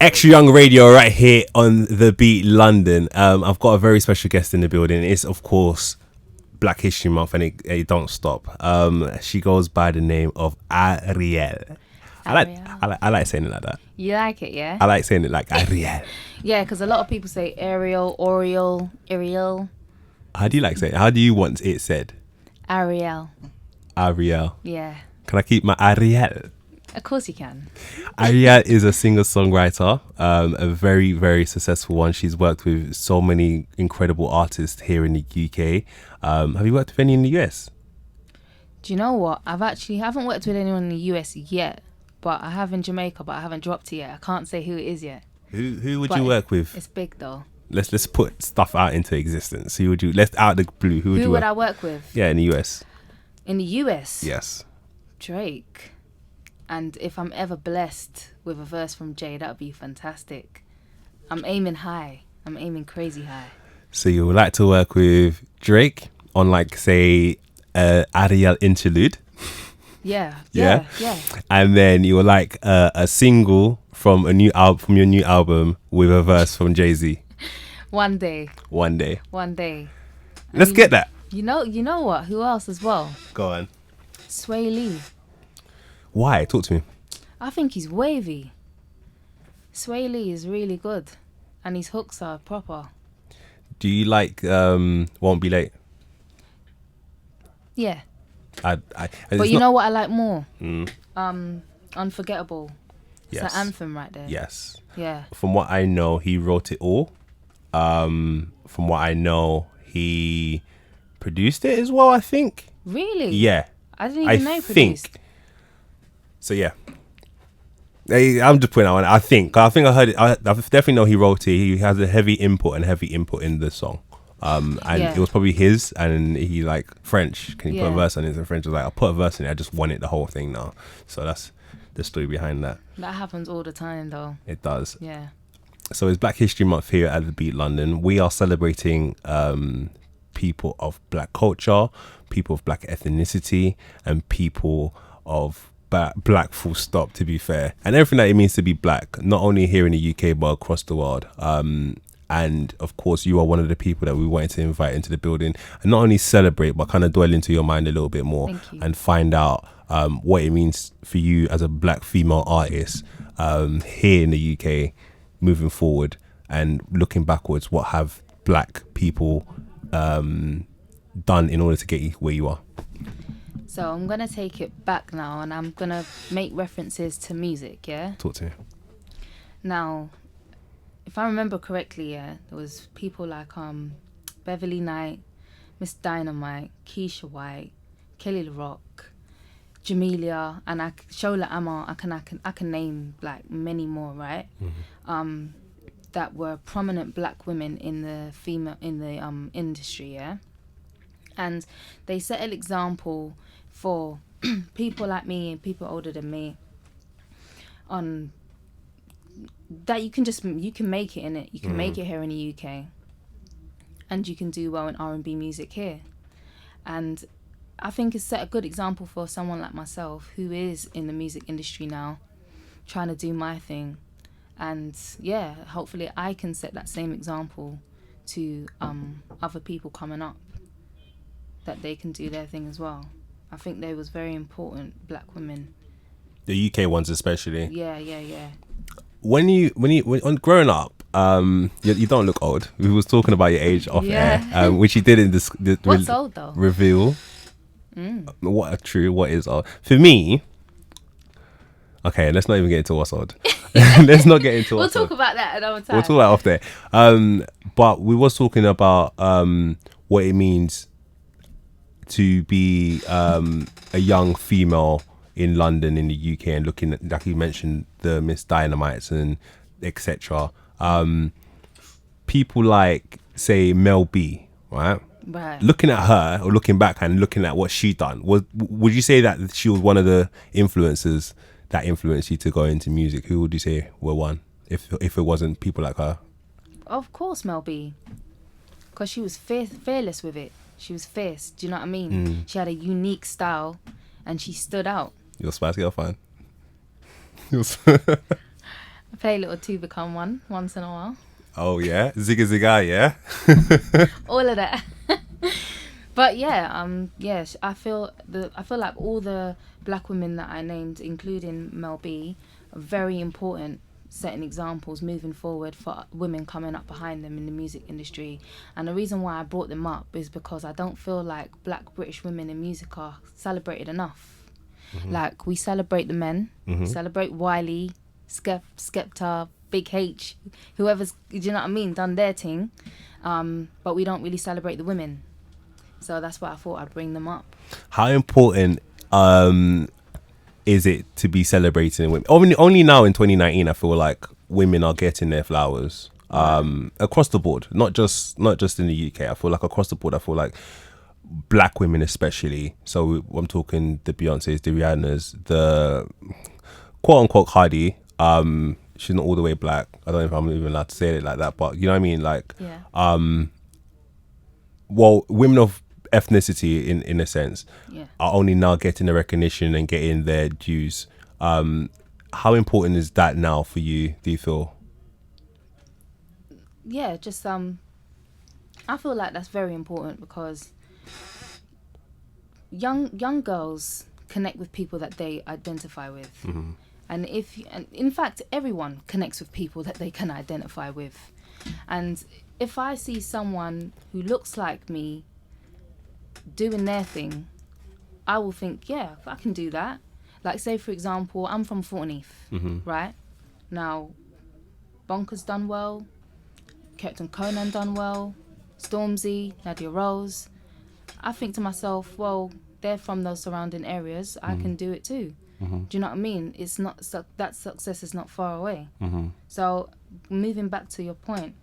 Extra Young Radio right here on The Beat London. I've got a very special guest in the building. It's, of course, Black History Month, and it don't stop. She goes by the name of Arielle. I like saying it like that. You like it, yeah? I like saying it like Arielle. Yeah, because a lot of people say Ariel, Arielle. How do you like saying it? How do you want it said? Arielle. Arielle. Yeah. Can I keep my Arielle? Of course you can. Arielle is a singer-songwriter, a very, very successful one. She's worked with so many incredible artists here in the UK. Have you worked with any in the US? Do you know what? I haven't worked with anyone in the US yet, but I have in Jamaica, but I haven't dropped it yet. I can't say who it is yet. Who would you work with? It's big though. Let's put stuff out into existence. Who would you? Let's out the blue. Who would I work with? Yeah, in the US. In the US? Yes. Drake. And if I'm ever blessed with a verse from Jay, that would be fantastic. I'm aiming high. I'm aiming crazy high. So you would like to work with Drake on, like, say, Arielle interlude? Yeah. And then you would like a single from your new album with a verse from Jay-Z. One day. Let's get that. You know what? Who else as well? Go on. Sway Lee. Why? Talk to me. I think he's wavy. Sway Lee is really good, and his hooks are proper. Do you like Won't Be Late? Yeah. But you know what I like more? Unforgettable. It's Yes. an anthem right there. Yes. Yeah. From what I know, he wrote it all. From what I know, he produced it as well, I think. Really? Yeah. I didn't even know he think. produced. So yeah. I'm just putting out. I think I heard it. I definitely know he wrote it. He has a heavy input in the song. And Yeah. it was probably his, and he like French. Can you put a Yeah. verse on it? And French was like, I'll put a verse in it. I just want it the whole thing now. So that's the story behind that. That happens all the time, though. It does. Yeah. So it's Black History Month here at The Beat London. We are celebrating people of black culture, people of black ethnicity, and people of black full stop, to be fair. And everything that it means to be black, not only here in the UK, but across the world. And of course, you are one of the people that we wanted to invite into the building and not only celebrate, but kind of dwell into your mind a little bit more and find out what it means for you as a black female artist here in the UK moving forward, and looking backwards, what have black people done in order to get you where you are. So I'm going to take it back now, and I'm going to make references to music, yeah? Talk to me. Now, if I remember correctly, yeah, there was people like Beverly Knight, Miss Dynamite, Keisha White, Kelly LaRock, Jamelia, and Shola Amar. I can name like many more, right? Mm-hmm. That were prominent black women in the industry, yeah. And they set an example for people like me and people older than me on that you can make it in it. You can make it here in the UK, and you can do well in R&B music here. And I think it's set a good example for someone like myself who is in the music industry now, trying to do my thing. And yeah, hopefully I can set that same example to other people coming up, that they can do their thing as well. I think they was very important, black women. The UK ones especially. Yeah. When growing up, you don't look old. We was talking about your age off air, which you did in this. What's old though? Reveal. What is old for me? Okay, let's not even get into what's old. Let's not get into. We'll talk about that another time. We'll talk about it off there. But we was talking about what it means to be a young female in London, in the UK, and looking at, like you mentioned, the Miss Dynamites and etc. People like, say, Mel B, right? Right. Looking at her, or looking back and looking at what she done, would you say that she was one of the influencers that influenced you to go into music? Who would you say were one, if it wasn't people like her? Of course, Mel B, because she was fearless with it. She was fierce. Do you know what I mean? She had a unique style, and she stood out. You're a Spice Girl fan. Play a little two become one once in a while. Oh yeah, zigga zigga, yeah. All of that. But yeah, yes, I feel like all the black women that I named, including Mel B, are very important, setting examples moving forward for women coming up behind them in the music industry. And the reason why I brought them up is because I don't feel like black British women in music are celebrated enough. Like, we celebrate the men, celebrate Wiley, Skepta, Big H, whoever's, do you know what I mean, done their thing, but we don't really celebrate the women. So that's why I thought I'd bring them up. How important is it to be celebrating women? Only now in 2019, I feel like women are getting their flowers across the board, not just in the UK. I feel like across the board, I feel like black women especially. So I'm talking the Beyoncés, the Rihannas, the quote unquote Cardi. She's not all the way black. I don't know if I'm even allowed to say it like that, but you know what I mean? Like, Yeah. Well, women of ethnicity in a sense Yeah. are only now getting the recognition and getting their dues. How important is that now for you, do you feel? Yeah, just I feel like that's very important because young girls connect with people that they identify with. And in fact, everyone connects with people that they can identify with. And if I see someone who looks like me doing their thing, I will think, yeah, I can do that. Like, say, for example, I'm from Fortneath, right? Now, Bonker's done well, Captain Conan done well, Stormzy, Nadia Rose. I think to myself, well, they're from those surrounding areas. I can do it too. Do you know what I mean? It's not that success is not far away. So moving back to your point,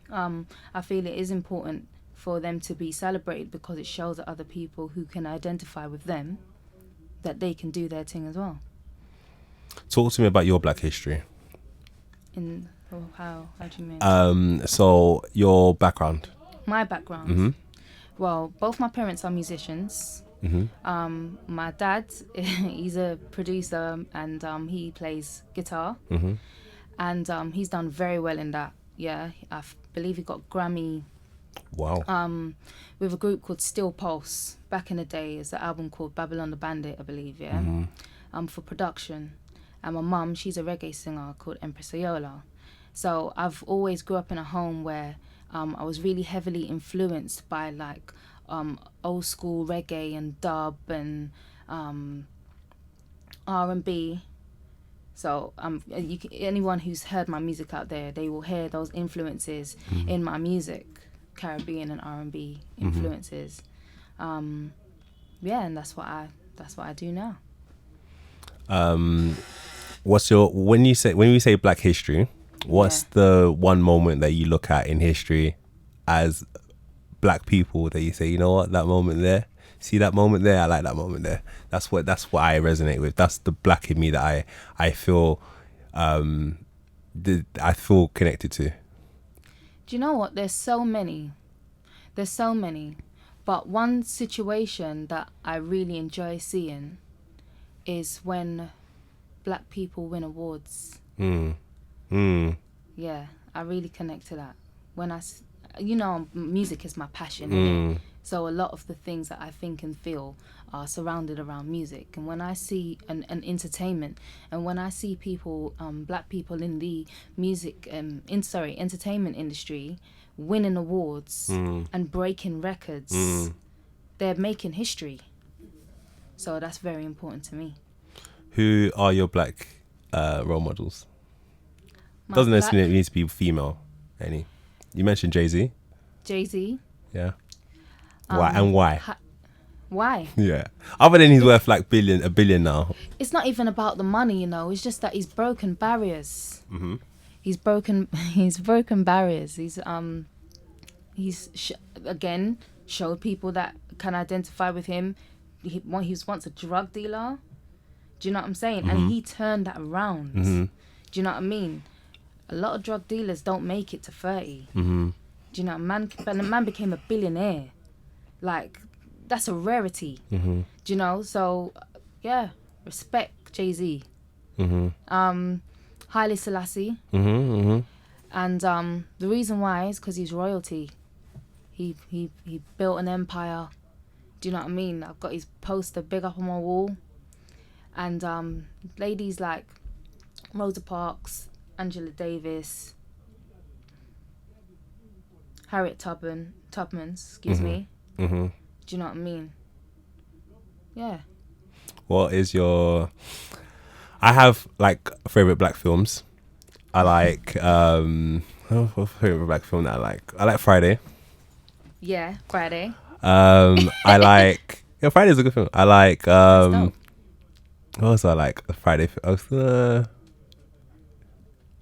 I feel it is important for them to be celebrated because it shows that other people who can identify with them that they can do their thing as well. Talk to me about your black history. How do you mean? So your background. My background. Well, both my parents are musicians. My dad, he's a producer and he plays guitar. And he's done very well in that. Yeah, I believe he got Grammy. Wow. With a group called Steel Pulse. Back in the day, it's an album called Babylon the Bandit, I believe, yeah? For production. And my mum, she's a reggae singer called Empress Ayola. So I've always grew up in a home where I was really heavily influenced by like old school reggae and dub and RnB. So anyone who's heard my music out there, they will hear those influences in my music, Caribbean and R&B influences. Yeah, and that's what I do now. What's your when you say Black history? What's the one moment that you look at in history as black people that you say, you know what, that moment there? See that moment there? I like that moment there. That's what I resonate with. That's the black in me that I feel I feel connected to. Do you know what? There's so many. But one situation that I really enjoy seeing is when black people win awards. Yeah, I really connect to that. When music is my passion, innit? So a lot of the things that I think and feel are surrounded around music. And when I see an entertainment, and when I see people, black people in the music, entertainment industry, winning awards and breaking records, they're making history. So that's very important to me. Who are your black role models? Doesn't necessarily need to be female. Any? You mentioned Jay-Z. Jay-Z. Yeah. Why and why? Why? Yeah. Other than he's worth like a billion now. It's not even about the money, It's just that he's broken barriers. He's broken barriers. He's again showed people that can identify with him. He was once a drug dealer. Do you know what I'm saying? And he turned that around. Do you know what I mean? A lot of drug dealers don't make it to 30. Do you know, man became a billionaire. Like, that's a rarity. Do you know? So, yeah, respect Jay-Z. Haile Selassie. Mm-hmm. And the reason why is because he's royalty. He built an empire. Do you know what I mean? I've got his poster big up on my wall. And ladies like Rosa Parks, Angela Davis, Harriet Tubman, excuse me. Mm-hmm. Do you know what I mean? Yeah. What is your... I have like favorite black films. I like what's favorite black film that I like? I like Friday. Yeah, Friday. I like Friday's a good film. I like That's dope. what else I like? Friday.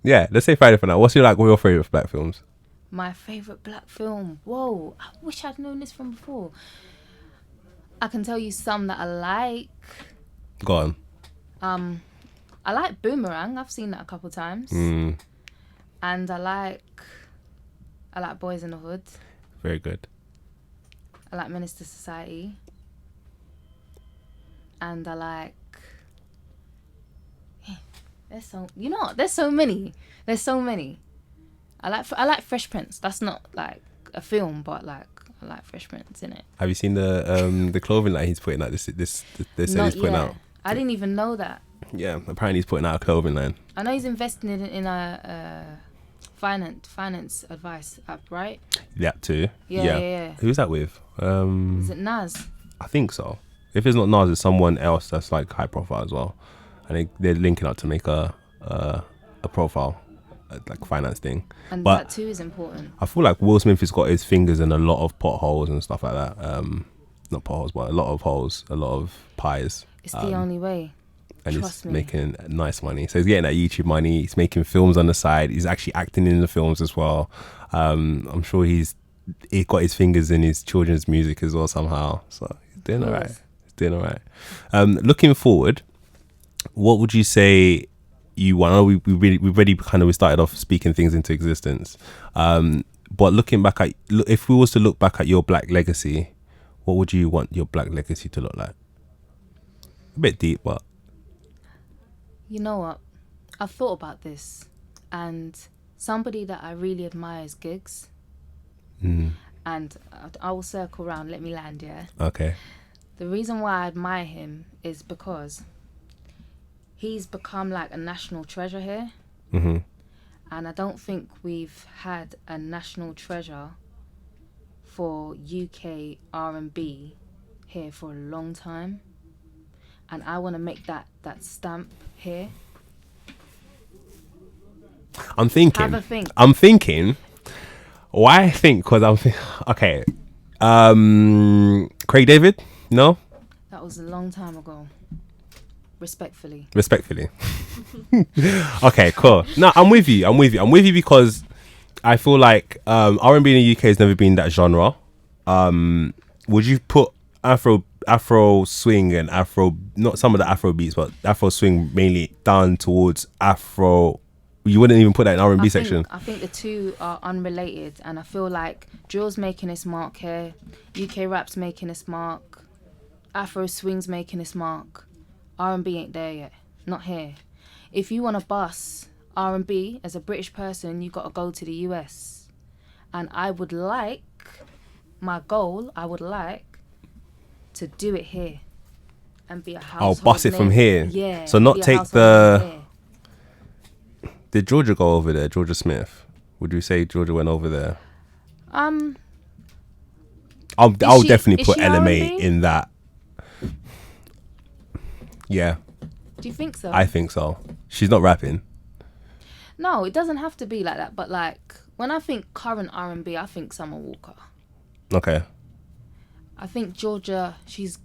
Yeah, let's say Friday for now. What's your favorite black films? My favorite black film. Whoa, I wish I'd known this from before. I can tell you some that I like. Go on. I like Boomerang. I've seen that a couple times. Mm, And I like Boys in the Hood. very good. I like Minister Society. And I like... There's so many. There's so many. I like Fresh Prince. That's not like a film, but like I like Fresh Prince, innit? Have you seen the clothing that he's putting out? They said he's putting out. I didn't even know that. Yeah, apparently he's putting out a clothing line. I know he's investing in a finance advice app, right? That too. Yeah. Who's that with? Is it Nas? I think so. If it's not Nas, it's someone else that's like high profile as well. And they're linking up to make a profile, like finance thing. And but that too is important. I feel like Will Smith has got his fingers in a lot of potholes and stuff like that. Not potholes, but a lot of holes, a lot of pies. It's the only way. And Trust he's me. making nice money. So he's getting that YouTube money. He's making films on the side. He's actually acting in the films as well. I'm sure he's got his fingers in his children's music as well somehow. So he's doing all right. He's doing all right. Looking forward, what would you say you want? I know we already kind of started off speaking things into existence. But looking back if we was to look back at your black legacy, what would you want your black legacy to look like? A bit deep, but... You know what? I've thought about this, and somebody that I really admire is Giggs. And I will circle around. Let me land, yeah? Okay. The reason why I admire him is because he's become like a national treasure here. Mm-hmm. And I don't think we've had a national treasure for UK R&B here for a long time. And I want to make that stamp here. I'm thinking. Have a think. I'm thinking. Why I think? Because I'm thinking. Okay. Craig David? No? That was a long time ago. Respectfully. Okay, cool. No, I'm with you because I feel like R&B in the UK has never been that genre. Would you put Afro swing and Afro, not some of the Afro beats, but Afro swing mainly down towards Afro? You wouldn't even put that in R&B section. I think the two are unrelated, and I feel like drill's making its mark here, UK rap's making its mark, Afro swing's making its mark. R&B ain't there yet, not here. If you want to bust R&B as a British person, you got to go to the US. And I would like to do it here and be a household bust it name. from here. Yeah. So not take the... Did Georgia go over there? Georgia Smith? Would you say Georgia went over there? I'll definitely put LMA R&B? in that. Yeah. Do you think so? I think so. She's not rapping. No, it doesn't have to be like that. But like when I think current R&B, I think Summer Walker. Okay. I think Georgia, she's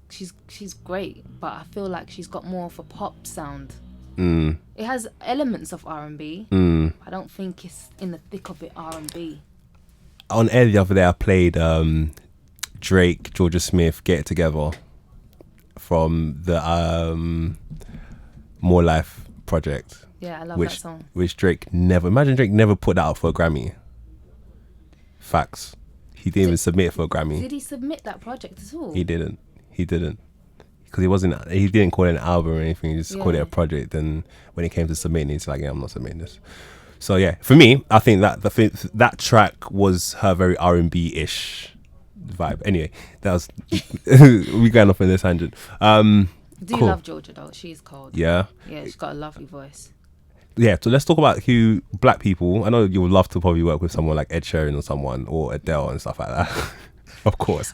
great, but I feel like she's got more of a pop sound. It has elements of R&B. I don't think it's in the thick of it R&B. On air the other day, I played Drake, Georgia Smith, Get It Together from the More Life project. Yeah, I love that song. Which Drake never put that out for a Grammy. Facts. He didn't even submit it for a Grammy. Did he submit that project at all? He didn't. because he didn't call it an album or anything. He just called it Yeah. a project. And when it came to submitting, he's like, yeah, I'm not submitting this. So yeah, for me, I think that that track was her very R&B ish vibe. Anyway, that was we going off on this tangent. I do Cool. love Georgia though. She's cold. Yeah. Yeah, she's got a lovely voice. Yeah, so let's talk about who black people. I know you would love to probably work with someone like Ed Sheeran or someone, or Adele and stuff like that. Of course.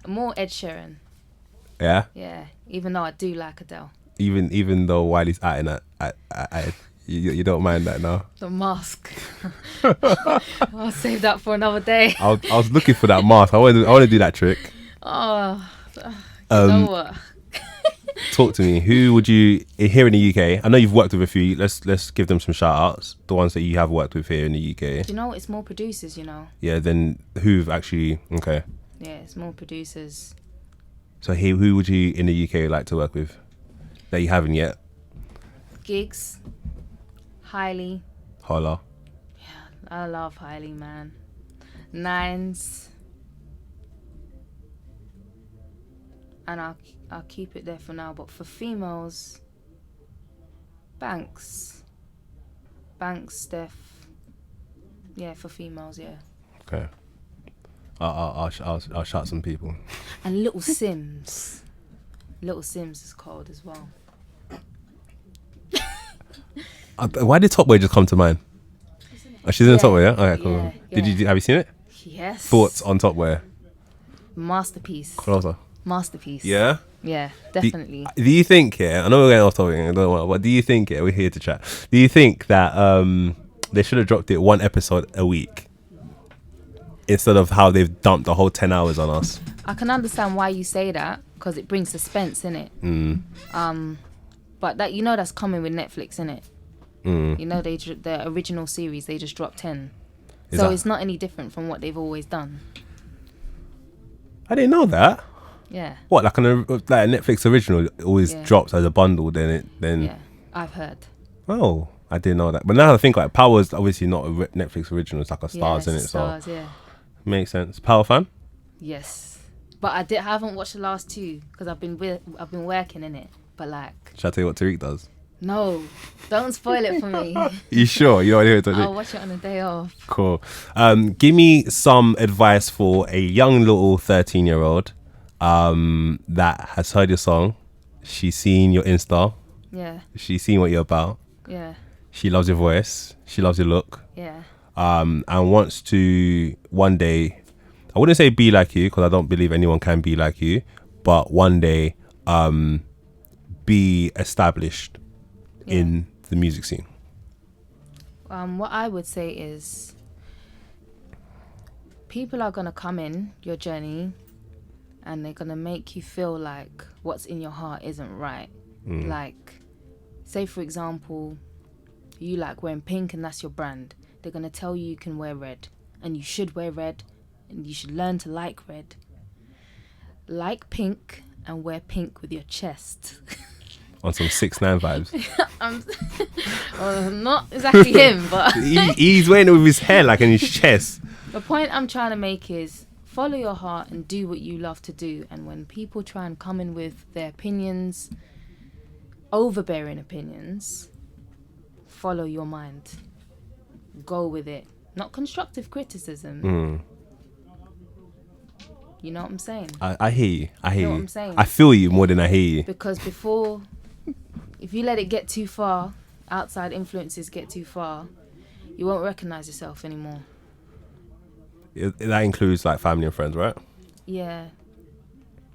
More Ed Sheeran. Yeah. Yeah, even though I do like Adele. Even though Wiley's acting at you don't mind that now. The mask. I'll save that for another day. I was looking for that mask. I want to do that trick. Oh, you know what? Talk to me. Who would you here in the UK? I know you've worked with a few. Let's give them some shout outs. The ones that you have worked with here in the UK. Do you know what? It's more producers, you know. Yeah. Then who've actually okay. Yeah, it's more producers. So who would you in the UK like to work with that you haven't yet? Gigs. Hailey. Holla. Yeah, I love Hailey, man. Nines. And I'll keep it there for now. But for females, Banks, Steph. Yeah, for females, yeah. Okay. I'll shout some people. And Little Sims. Little Sims is cold as well. Why did Top Boy just come to mind? Oh, she's in Top Boy, yeah? Okay, cool. Yeah, yeah. Have you seen it? Yes. Thoughts on Top Boy? Masterpiece. Closer. Masterpiece. Yeah? Yeah, definitely. Do you think, I know we're going off topic, I don't know, but do you think, we're here to chat. Do you think that they should have dropped it one episode a week instead of how they've dumped the whole 10 hours on us? I can understand why you say that because it brings suspense in it. But that that's coming with Netflix, innit? You know, the original series they just dropped 10, so it's not any different from what they've always done. I didn't know that. Yeah. What, like a Netflix original always drops as a bundle? Then Yeah, I've heard. Oh, I didn't know that. But now I think like Power's obviously not a Netflix original. It's like a Stars, in it. Stars, so yeah. Makes sense. Power fan? Yes, but I haven't watched the last two because I've been working in it. But like, Should I tell you what Tariq does? no, don't spoil it for me. You sure? You don't want to hear it? I'll watch it on a day off. Cool. Give me some advice for a young little 13-year-old that has heard your song. She's seen your Insta. Yeah. She's seen what you're about. Yeah. She loves your voice. She loves your look. Yeah. And wants to one day, I wouldn't say be like you because I don't believe anyone can be like you, but one day be established in the music scene. What I would say is people are going to come in your journey and they're going to make you feel like what's in your heart isn't right. Like, say for example, you like wearing pink and that's your brand. They're going to tell you can wear red and you should wear red and you should learn to like red. Like pink and wear pink with your chest. On some 6ix9ine vibes. Well, not exactly him, but he's wearing it with his hair like in his chest. the point I'm trying to make is follow your heart and do what you love to do. And when people try and come in with their opinions, overbearing opinions, follow your mind. Go with it. Not constructive criticism. You know what I'm saying? I hear you. I hear You know you. what I'm saying? I feel you more than I hear you. Because if you let it get too far, outside influences get too far, you won't recognize yourself anymore. That includes like family and friends, right? Yeah.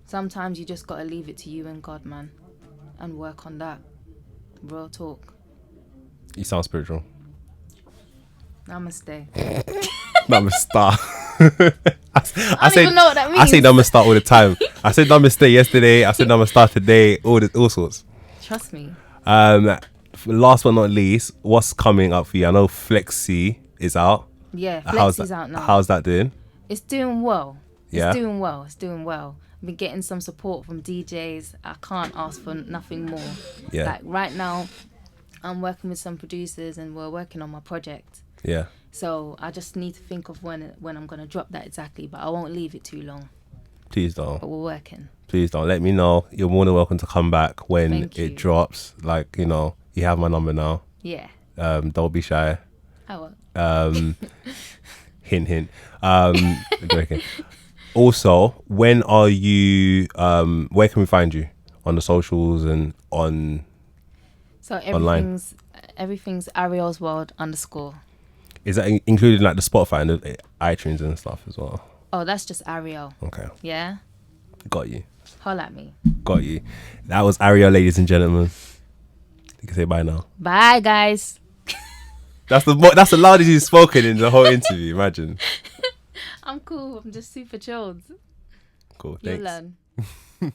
Sometimes you just gotta leave it to you and God, man, and work on that. Real talk. You sound spiritual. Namaste. Namaste. I don't even know what that means. I say namaste all the time. I said namaste yesterday. I said namaste today. All sorts. Trust me. Last but not least, what's coming up for you? I know Flexi is out. Yeah, How's Flex is that? out now. How's that doing? It's doing well. Yeah? It's doing well. I've been getting some support from DJs. I can't ask for nothing more. Yeah. Like right now, I'm working with some producers and we're working on my project. Yeah. So I just need to think of when I'm going to drop that exactly, but I won't leave it too long. Please don't. but we're working. Please don't. Let me know. You're more than welcome to come back when Thank it you. drops. Like, you know, you have my number now. Yeah, Don't be shy. I won't. Hint, hint. Joking. Also, when are you? Where can we find you on the socials and on? So Online. everything's Arielle's World _. Is that including like the Spotify and the iTunes and stuff as well? Oh, that's just Arielle. Okay, Yeah, got you. holla at me. Got you. That was Arielle, ladies and gentlemen. You can say bye now. Bye, guys. That's the loudest you've spoken in the whole interview. Imagine. I'm cool. I'm just super chilled. Cool. You'll Thanks. learn.